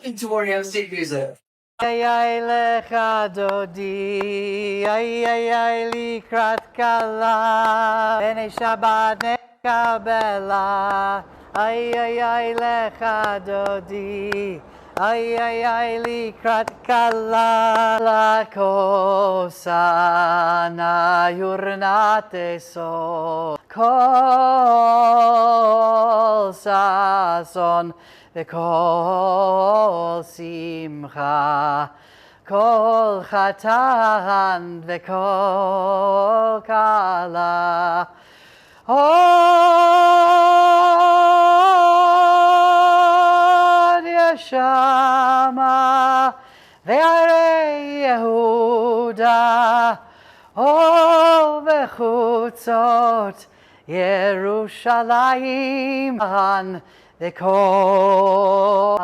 Into Morning State Music. Ay ay lecha dodi, ay ay ay likrat kala, b'nei Shabbat nekabela, ay ay ay lecha dodi, ay ay ay likrat kala, la cosa na yurnate so, kol sason, וכל שמחה, כל חתן וכל כלה. עוד ישמה וערי יהודה, ובחוצות ירושלים וכל